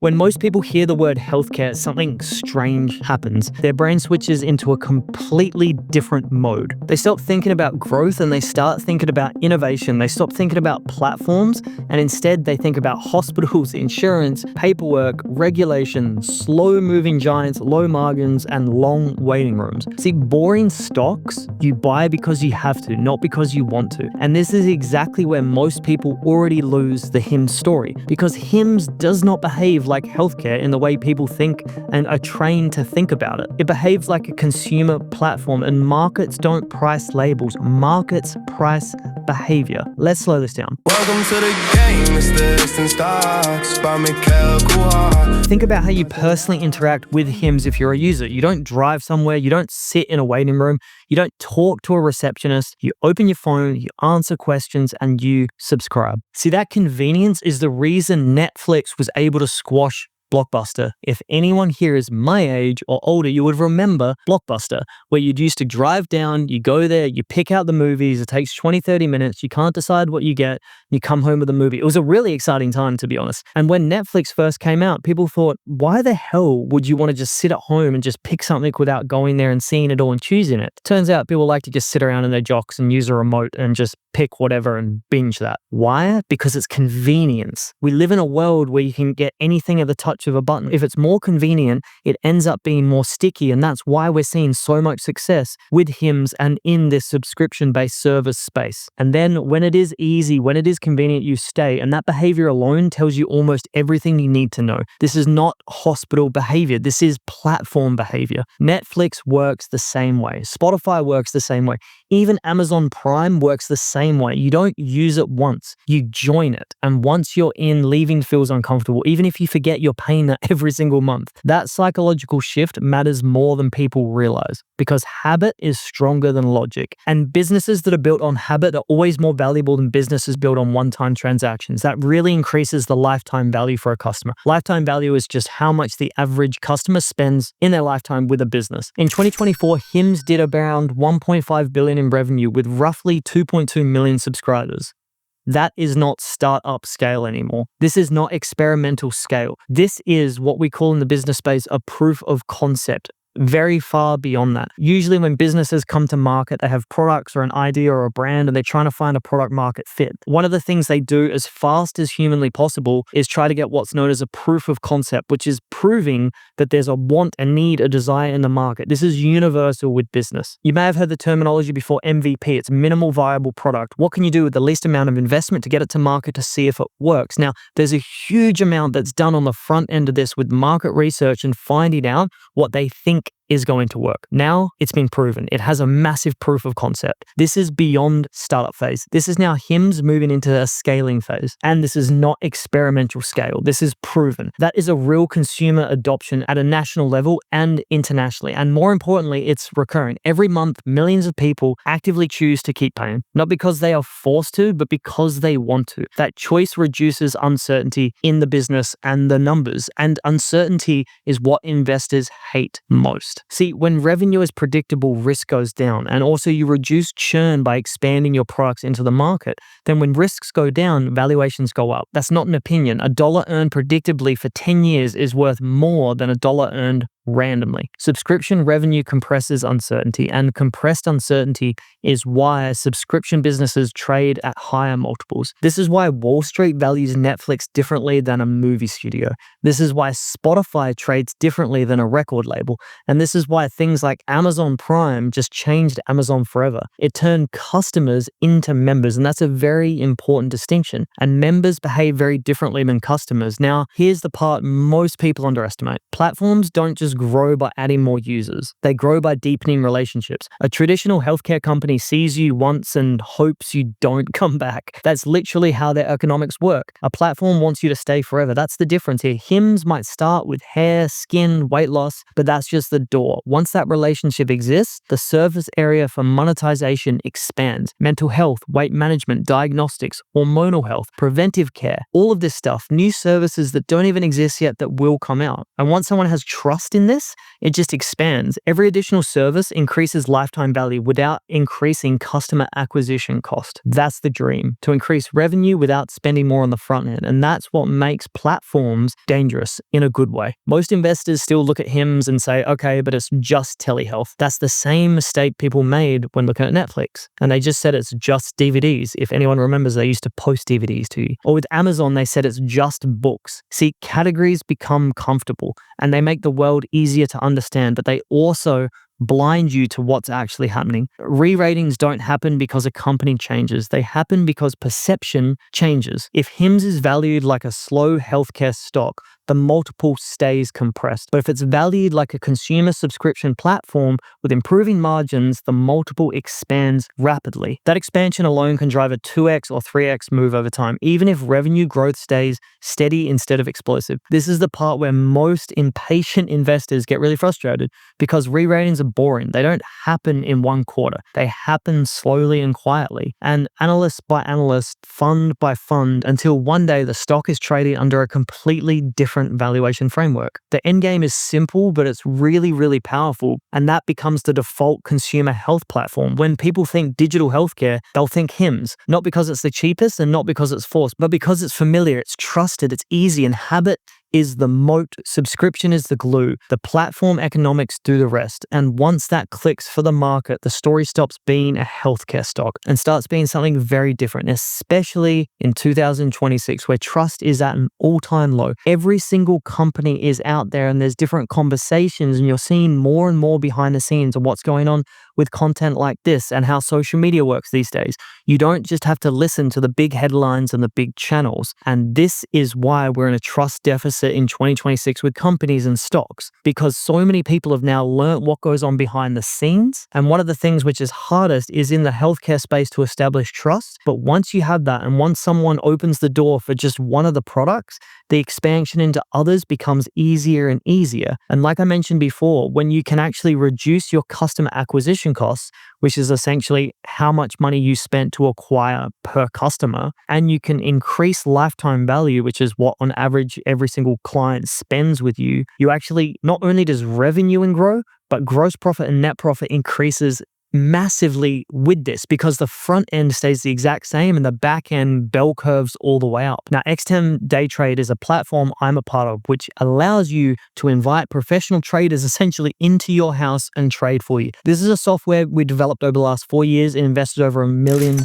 When most people hear the word healthcare, something strange happens. Their brain switches into a completely different mode. They stop thinking about growth and they start thinking about innovation. They stop thinking about platforms and instead they think about hospitals, insurance, paperwork, regulation, slow-moving giants, low margins, and long waiting rooms. See, boring stocks you buy because you have to, not because you want to. And this is exactly where most people already lose the HIMS story, because HIMS does not behave like healthcare in the way people think and are trained to think about it. It behaves like a consumer platform, and markets don't price labels. Markets price behavior. Let's slow this down. Welcome to the game, it's the instant stocks by Mikhail Kuhar. Think about how you personally interact with HIMS if you're a user. You don't drive somewhere, you don't sit in a waiting room, you don't talk to a receptionist, you open your phone, you answer questions, and you subscribe. See, that convenience is the reason Netflix was able to squash Blockbuster. If anyone here is my age or older, you would remember Blockbuster, where you'd used to drive down, you go there, you pick out the movies, it takes 20-30 minutes, you can't decide what you get, you come home with a movie. It was a really exciting time, to be honest. And when Netflix first came out, people thought, why the hell would you want to just sit at home and just pick something without going there and seeing it all and choosing it? Turns out people like to just sit around in their jocks and use a remote and just pick whatever and binge that. Why? Because it's convenience. We live in a world where you can get anything at the touch of a button. If it's more convenient, it ends up being more sticky, and that's why we're seeing so much success with HIMS and in this subscription-based service space. And then when it is easy, when it is convenient, you stay, and that behavior alone tells you almost everything you need to know. This is not hospital behavior. This is platform behavior. Netflix works the same way. Spotify works the same way. Even Amazon Prime works the same way. You don't use it once, you join it. And once you're in, leaving feels uncomfortable, even if you forget you're paying that every single month. That psychological shift matters more than people realize, because habit is stronger than logic. And businesses that are built on habit are always more valuable than businesses built on one-time transactions. That really increases the lifetime value for a customer. Lifetime value is just how much the average customer spends in their lifetime with a business. In 2024, HIMS did around 1.5 billion in revenue with roughly 2.2 million subscribers. That is not startup scale anymore. This is not experimental scale. This is what we call in the business space a proof of concept. Very far beyond that. Usually when businesses come to market, they have products or an idea or a brand and they're trying to find a product market fit. One of the things they do as fast as humanly possible is try to get what's known as a proof of concept, which is proving that there's a want, a need, a desire in the market. This is universal with business. You may have heard the terminology before, MVP. It's minimal viable product. What can you do with the least amount of investment to get it to market to see if it works? Now, there's a huge amount that's done on the front end of this with market research and finding out what they think is going to work. Now it's been proven. It has a massive proof of concept. This is beyond startup phase. This is now HIMS moving into a scaling phase. And this is not experimental scale. This is proven. That is a real consumer adoption at a national level and internationally. And more importantly, it's recurring. Every month, millions of people actively choose to keep paying, not because they are forced to, but because they want to. That choice reduces uncertainty in the business and the numbers. And uncertainty is what investors hate most. See, when revenue is predictable, risk goes down, and also you reduce churn by expanding your products into the market. Then when risks go down, valuations go up. That's not an opinion. $1 earned predictably for 10 years is worth more than $1 earned randomly. Subscription revenue compresses uncertainty, and compressed uncertainty is why subscription businesses trade at higher multiples. This is why Wall Street values Netflix differently than a movie studio. This is why Spotify trades differently than a record label. And this is why things like Amazon Prime just changed Amazon forever. It turned customers into members, and that's a very important distinction. And members behave very differently than customers. Now, here's the part most people underestimate. Platforms don't just grow by adding more users. They grow by deepening relationships. A traditional healthcare company sees you once and hopes you don't come back. That's literally how their economics work. A platform wants you to stay forever. That's the difference here. HIMS might start with hair, skin, weight loss, but that's just the door. Once that relationship exists, the surface area for monetization expands. Mental health, weight management, diagnostics, hormonal health, preventive care, all of this stuff, new services that don't even exist yet that will come out. And once someone has trust in this, it just expands. Every additional service increases lifetime value without increasing customer acquisition cost. That's the dream, to increase revenue without spending more on the front end. And that's what makes platforms dangerous in a good way. Most investors still look at HIMS and say, okay, but it's just telehealth. That's the same mistake people made when looking at Netflix. And they just said it's just DVDs. If anyone remembers, they used to post DVDs to you. Or with Amazon, they said it's just books. See, categories become comfortable and they make the world easier to understand, but they also blind you to what's actually happening. Re-ratings don't happen because a company changes. They happen because perception changes. If HIMS is valued like a slow healthcare stock, the multiple stays compressed. But if it's valued like a consumer subscription platform with improving margins, the multiple expands rapidly. That expansion alone can drive a 2x or 3x move over time, even if revenue growth stays steady instead of explosive. This is the part where most impatient investors get really frustrated because re-ratings are boring. They don't happen in one quarter. They happen slowly and quietly, and analyst by analyst, fund by fund, until one day the stock is trading under a completely different valuation framework. The end game is simple, but it's really, really powerful, and that becomes the default consumer health platform. When people think digital healthcare, they'll think HIMS, not because it's the cheapest and not because it's forced, but because it's familiar, it's trusted, it's easy, and habit is the moat, subscription is the glue, the platform economics do the rest. And once that clicks for the market, the story stops being a healthcare stock and starts being something very different, especially in 2026, where trust is at an all-time low. Every single company is out there and there's different conversations, and you're seeing more and more behind the scenes of what's going on with content like this and how social media works these days. You don't just have to listen to the big headlines and the big channels. And this is why we're in a trust deficit in 2026 with companies and stocks, because so many people have now learned what goes on behind the scenes. And one of the things which is hardest is in the healthcare space to establish trust. But once you have that, and once someone opens the door for just one of the products, the expansion into others becomes easier and easier. And like I mentioned before, when you can actually reduce your customer acquisition costs, which is essentially how much money you spent to acquire per customer, and you can increase lifetime value, which is what on average every single client spends with you, you actually, not only does revenue grow, but gross profit and net profit increases massively with this, because the front end stays the exact same and the back end bell curves all the way up. Now, X10 Day Trade is a platform I'm a part of, which allows you to invite professional traders essentially into your house and trade for you. This is a software we developed over the last 4 years and invested over $1 million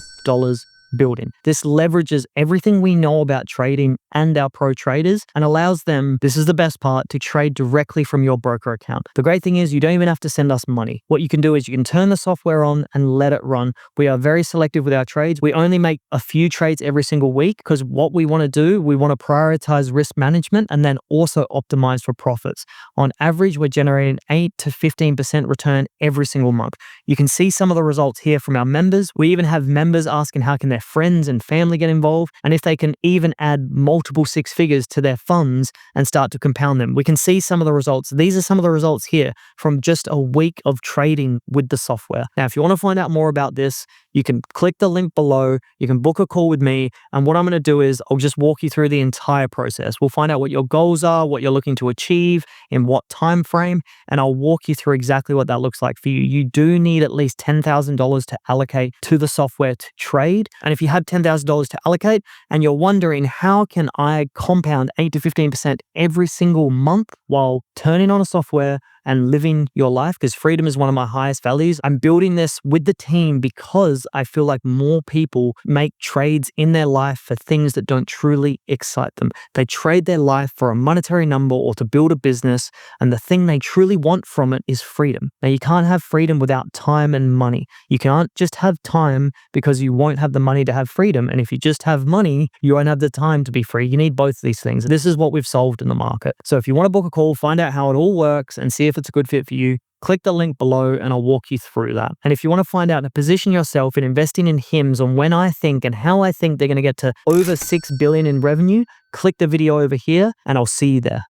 building. This leverages everything we know about trading and our pro traders and allows them, this is the best part, to trade directly from your broker account. The great thing is you don't even have to send us money. What you can do is you can turn the software on and let it run. We are very selective with our trades. We only make a few trades every single week because what we want to do, we want to prioritize risk management and then also optimize for profits. On average, we're generating 8 to 15% return every single month. You can see some of the results here from our members. We even have members asking how can their friends and family get involved, and if they can even add multiple six figures to their funds and start to compound them. We can see some of the results. These are some of the results here from just a week of trading with the software. Now, if you want to find out more about this, you can click the link below. You can book a call with me, and what I'm going to do is I'll just walk you through the entire process. We'll find out what your goals are, what you're looking to achieve, in what time frame, and I'll walk you through exactly what that looks like for you. You do need at least $10,000 to allocate to the software to trade. And if you have $10,000 to allocate and you're wondering how can I compound 8 to 15% every single month while turning on a software and living your life, because freedom is one of my highest values. I'm building this with the team because I feel like more people make trades in their life for things that don't truly excite them. They trade their life for a monetary number or to build a business, and the thing they truly want from it is freedom. Now, you can't have freedom without time and money. You can't just have time because you won't have the money to have freedom. And if you just have money, you won't have the time to be free. You need both of these things. This is what we've solved in the market. So if you want to book a call, find out how it all works and see if it's a good fit for you, click the link below and I'll walk you through that. And if you want to find out to position yourself in investing in HIMS on when I think and how I think they're going to get to over $6 billion in revenue, click the video over here and I'll see you there.